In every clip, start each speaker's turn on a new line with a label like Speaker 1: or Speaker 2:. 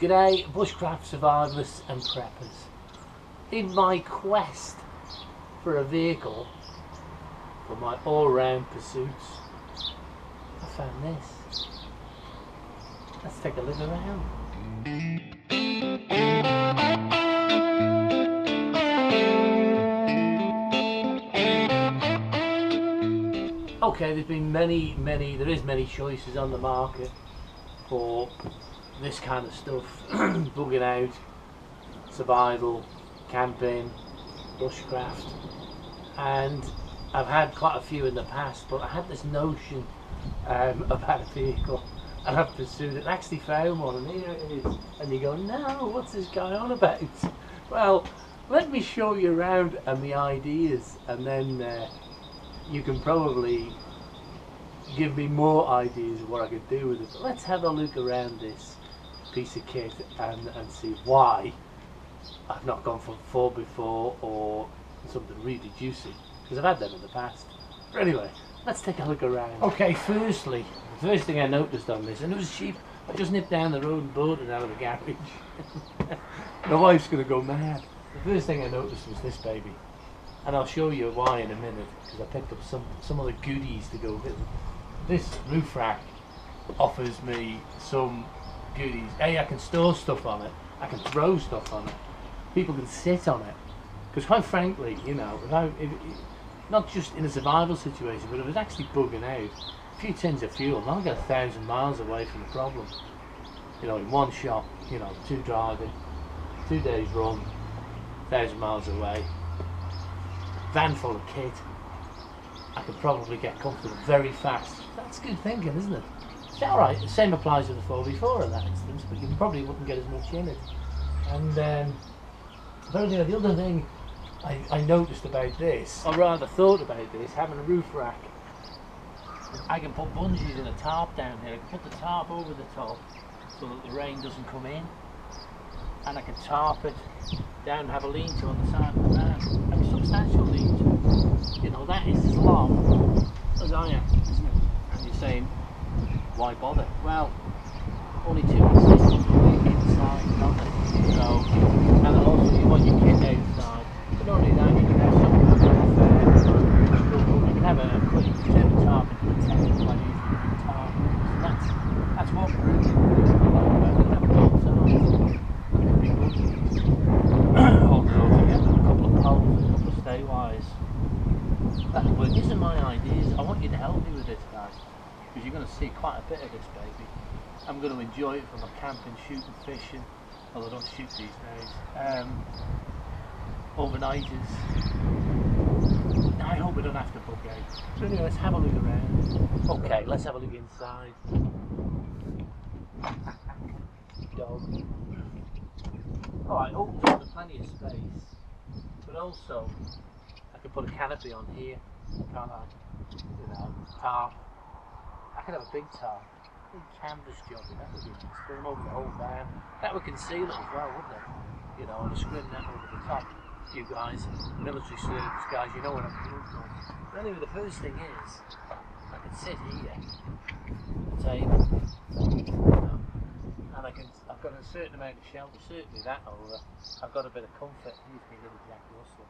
Speaker 1: G'day bushcraft survivalists and preppers. In my quest for a vehicle for my all-round pursuits, I found this. Let's take a look around. Okay, there's been many choices on the market for this kind of stuff. Bugging out, survival, camping, bushcraft, and I've had quite a few in the past, but I had this notion about a vehicle and I've pursued it and actually found one, and here it is, and you go, no, what's this guy on about? Well, let me show you around and the ideas, and then you can probably give me more ideas of what I could do with it. But let's have a look around this piece of kit and see why I've not gone for before, or something really juicy, because I've had them in the past. But anyway, let's take a look around. Okay, firstly, the first thing I noticed on this, and it was cheap, I just nipped down the road and bought it out of the garage. My wife's going to go mad. The first thing I noticed was this baby, and I'll show you why in a minute, because I picked up some other goodies to go with it. This roof rack offers me some goodies. A, I can store stuff on it, I can throw stuff on it, people can sit on it, because quite frankly, you know, if not just in a survival situation, but if it's actually bugging out, a few tins of fuel, I'll get 1,000 miles away from the problem, you know, in one shot, you know, 2 driving, 2 days run, 1,000 miles away, van full of kit, I could probably get comfortable very fast. That's good thinking, isn't it? It's alright, the same applies to the 4x4 in that instance, but you probably wouldn't get as much in it. And the other thing I noticed about this, or rather thought about this, having a roof rack, I can put bungees and a tarp down here. I can put the tarp over the top so that the rain doesn't come in, and I can tarp it down and have a lean-to on the side of the van. Have a substantial lean-to. You know, that is as long as I am, isn't it? And you're saying, why bother? Well, only 2 systems will be inside, don't they? So, and also you want your kit outside. But not only that, you can have some kind of you can have a quick turn the tarp into a tent by using a tarp. And that's what we're really have both sides. Although together a couple of poles and a couple of stay wires. But these are my ideas. I want you to help me with this, guys, because you're going to see quite a bit of this baby. I'm going to enjoy it for my camping, shooting, fishing, although I don't shoot these days. Overnighters. I hope we don't have to bug out. So anyway, let's have a look around. Okay, let's have a look inside. Dog. Alright, opens up, there's plenty of space, but also I can put a canopy on here, can't I? You know, tarp. I could have a big tarp, big canvas job, that would be nice. Put them over the whole van. That would conceal it as well, wouldn't it? You know, and a screen net over the top. You guys, military service guys, you know what I'm doing. But anyway, the first thing is, I can sit here, the table, you know, and I've got a certain amount of shelter, certainly that over. I've got a bit of comfort. Here's my little Jack Russell.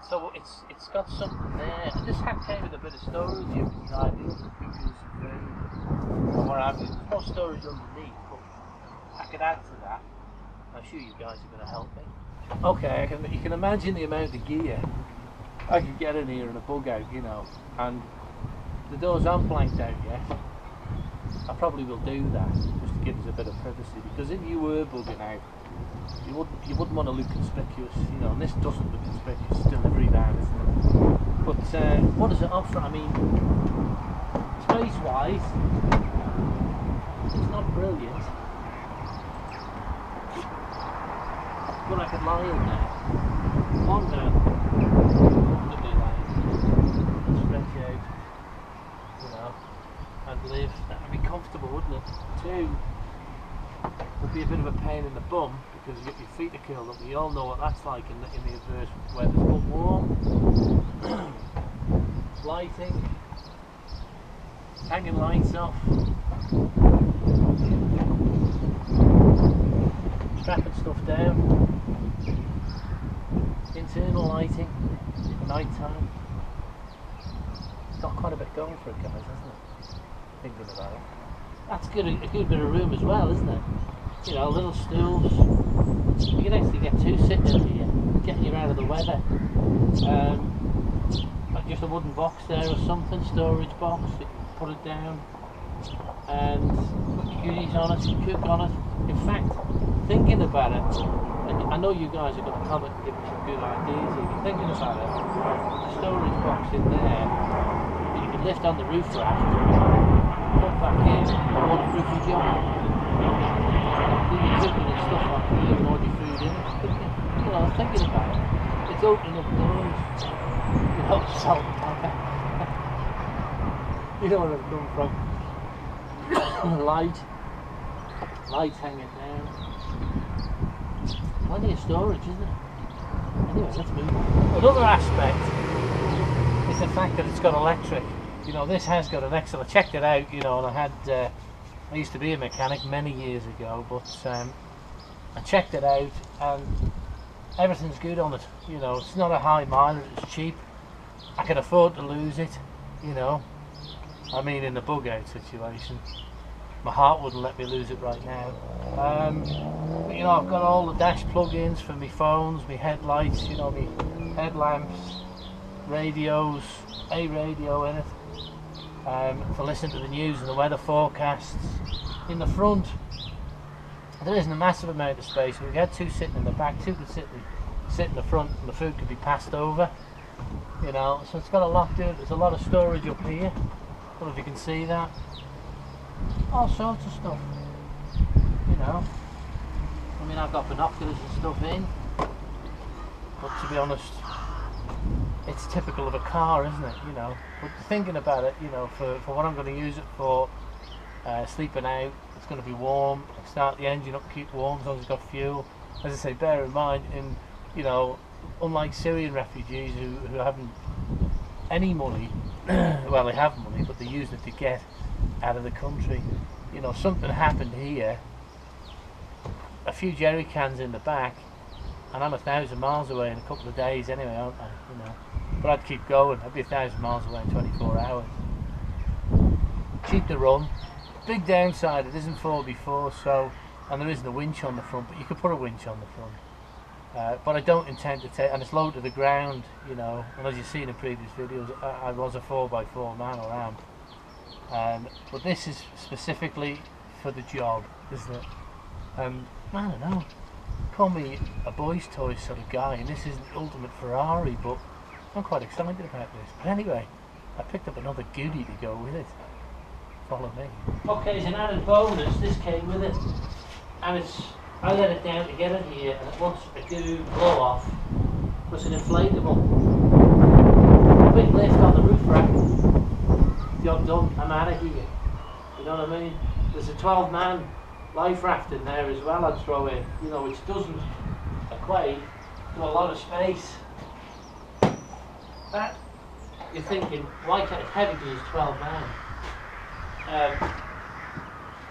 Speaker 1: So it's got something there. And this hat came with a bit of storage. You can try the other cookers and food, or what have you. There's no storage underneath, but I could add to that. I'm sure you guys are going to help me. Okay, you can imagine the amount of gear I could get in here in a bug out, you know, and the doors aren't blanked out yet. I probably will do that just to give us a bit of privacy, because if you were bugging out, you wouldn't want to look conspicuous, you know, and this doesn't look conspicuous. It's delivery van, isn't it? But what does it offer? I mean, space-wise, it's not brilliant, but I could lie in there, one man, comfortably lying, stretch out, you know, and live. That would be comfortable, wouldn't it? 2, would be a bit of a pain in the bum, because you get your feet to curl up. We all know what that's like in the adverse weather. But warm, lighting, hanging lights off, night time. It's got quite a bit going for it, guys, hasn't it? Thinking about it. That's a good bit of room as well, isn't it? You know, little stools. You can actually get two sitting in here, getting you out of the weather. Like just a wooden box there or something, storage box. You can put it down and put your goodies on it, cook on it. In fact, thinking about it, and I know you guys are going to comment and give me some good ideas here, but thinking about it, the storage box in there, you can lift on the roof rack, put back in, and waterproofing job. Do your cooking and stuff like here and all your food in it. You know, thinking about it, it's opening up doors. You know, salt and pepper. You know where I've come from. Light hanging down. Plenty of storage, isn't it? Anyway, let's move on. Another aspect is the fact that it's got electric. You know, this has got an excellent. I checked it out, you know, and I used to be a mechanic many years ago, but I checked it out and everything's good on it. You know, it's not a high mileage, it's cheap. I can afford to lose it, you know. I mean, in the bug out situation. My heart wouldn't let me lose it right now. But, you know, I've got all the dash plug-ins for my phones, my headlights, you know, my headlamps, radios, a radio in it, for listening to the news and the weather forecasts. In the front, there isn't a massive amount of space. We've had two sitting in the back, two could sit in the front, and the food could be passed over. You know, so it's got a lot to it. There's a lot of storage up here. I don't know if you can see that. All sorts of stuff, you know. I mean, I've got binoculars and stuff in, but to be honest, it's typical of a car, isn't it, you know. But thinking about it, you know, for what I'm going to use it for, sleeping out, it's going to be warm, start the engine up, keep warm as long as it's got fuel. As I say, bear in mind, you know, unlike Syrian refugees who haven't any money, well, they have money, but they use it to get out of the country. You know, something happened here, a few jerry cans in the back, and I'm 1,000 miles away in a couple of days anyway, aren't I? You know, but I'd keep going. I'd be 1,000 miles away in 24 hours. Cheap to run. Big downside, it isn't 4x4, so, and there isn't a winch on the front, but you could put a winch on the front. But I don't intend to take, and it's low to the ground, you know, and as you've seen in previous videos, I was a 4x4 man, or am. But this is specifically for the job, isn't it? I don't know, call me a boy's toy sort of guy, and this isn't the ultimate Ferrari, but I'm quite excited about this. But anyway, I picked up another goodie to go with it. Follow me. Okay, as an added bonus, this came with it, and I let it down to get it here, and it wants a good blow off. Plus an inflatable. Quick lift on the roof rack. Job done, I'm out of here. You know what I mean? There's a 12-man life raft in there as well I'd throw in, you know, which doesn't equate to a lot of space. That, you're thinking, why can't it's heavy because it's 12 man?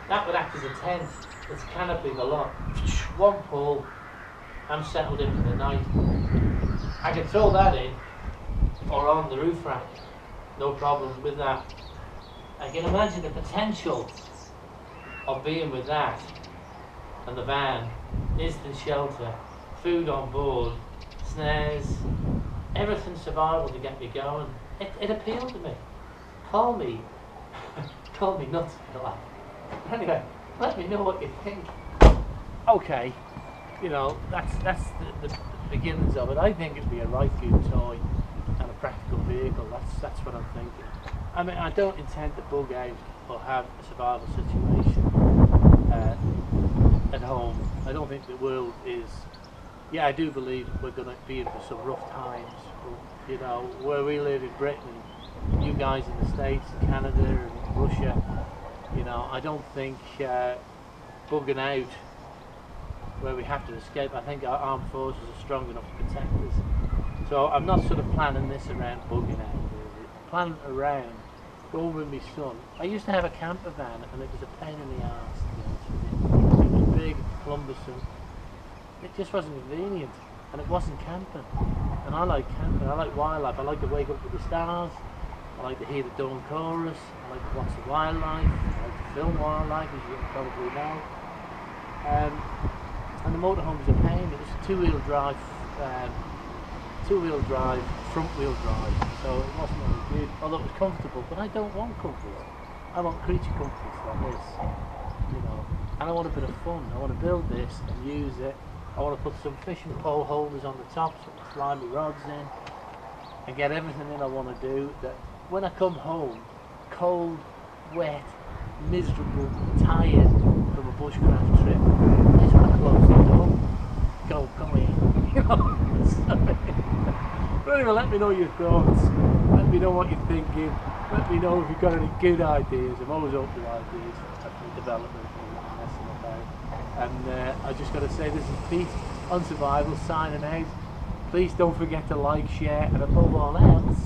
Speaker 1: That would act as a tent. It's canopy a lot. One pull, I'm settled in for the night. I can throw that in or on the roof rack, no problem with that. I can imagine the potential of being with that and the van, instant shelter, food on board, snares, everything survival to get me going. It appealed to me. Call me nuts for that. Anyway, let me know what you think. Okay, you know, that's the beginnings of it. I think it'd be a right food toy and a practical vehicle. That's what I'm thinking. I mean, I don't intend to bug out or have a survival situation at home. I don't think the world is. Yeah, I do believe we're going to be in for some rough times. But, you know, where we live in Britain, you guys in the States, Canada, and Russia, you know, I don't think bugging out where we have to escape. I think our armed forces are strong enough to protect us. So I'm not sort of planning this around bugging out. I'm planning around going with my son. I used to have a camper van, and it was a pain in the arse, to be honest with you. It was big, cumbersome. It just wasn't convenient, and it wasn't camping. and I like camping. I like wildlife. I like to wake up with the stars. I like to hear the dawn chorus. I like to watch the wildlife. I like to film wildlife, as you probably know. And the motorhome was a pain. It was two-wheel drive, front-wheel drive. So it wasn't really good. Although it was comfortable, but I don't want comfort. I want creature comforts like this, you know. And I want a bit of fun. I want to build this and use it. I want to put some fishing pole holders on the top so I can slide my rods in and get everything in I want to do, that when I come home, cold, wet, miserable, tired from a bushcraft trip, I just want to close the door. Go in. You know? Sorry. But anyway, let me know your thoughts. Let me know what you're thinking. Let me know if you've got any good ideas. I'm always open to ideas for development and what I'm messing about. And I just got to say, this is Pete on Survival signing out. Please don't forget to like, share, and above all else,